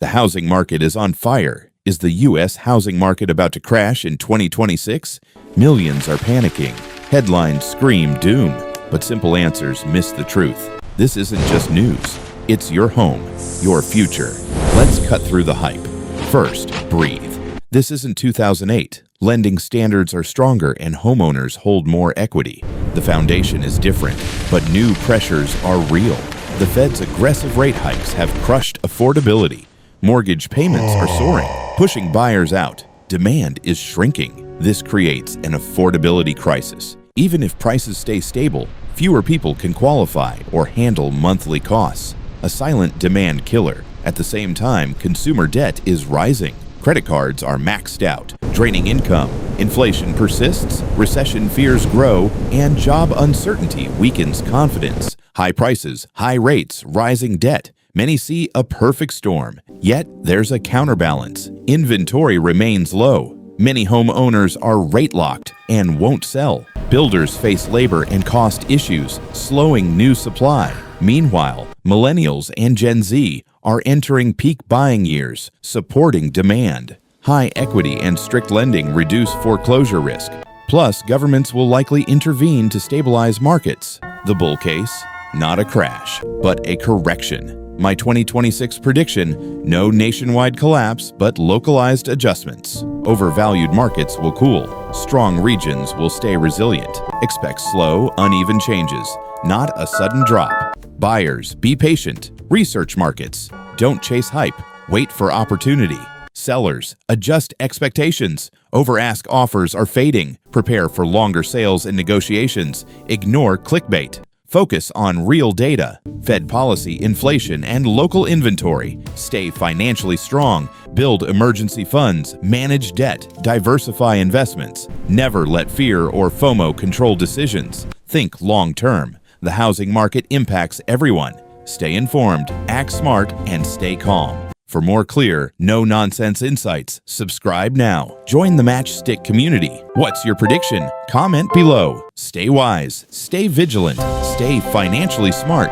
The housing market is on fire. Is the U.S. housing market about to crash in 2026? Millions are panicking. Headlines scream doom, but simple answers miss the truth. This isn't just news. It's your home, your future. Let's cut through the hype. First, breathe. This isn't 2008. Lending standards are stronger and homeowners hold more equity. The foundation is different, but new pressures are real. The Fed's aggressive rate hikes have crushed affordability. Mortgage payments are soaring, pushing buyers out. Demand is shrinking. This creates an affordability crisis. Even if prices stay stable, fewer people can qualify or handle monthly costs. A silent demand killer. At the same time, consumer debt is rising. Credit cards are maxed out, draining income. Inflation persists, recession fears grow, and job uncertainty weakens confidence. High prices, high rates, rising debt. Many see a perfect storm. Yet, there's a counterbalance. Inventory remains low. Many homeowners are rate-locked and won't sell. Builders face labor and cost issues, slowing new supply. Meanwhile, millennials and Gen Z are entering peak buying years, supporting demand. High equity and strict lending reduce foreclosure risk. Plus, governments will likely intervene to stabilize markets. The bull case? Not a crash, but a correction. My 2026 prediction: no nationwide collapse, but localized adjustments. Overvalued markets will cool. Strong regions will stay resilient. Expect slow, uneven changes, not a sudden drop. Buyers, be patient. Research markets. Don't chase hype. Wait for opportunity. Sellers, adjust expectations. Over-ask offers are fading. Prepare for longer sales and negotiations. Ignore clickbait. Focus on real data, Fed policy, inflation, and local inventory. Stay financially strong. Build emergency funds. Manage debt. Diversify investments. Never let fear or FOMO control decisions. Think long-term. The housing market impacts everyone. Stay informed, act smart, and stay calm. For more clear, no-nonsense insights, subscribe now. Join the Matchstick community. What's your prediction? Comment below. Stay wise, stay vigilant, stay financially smart.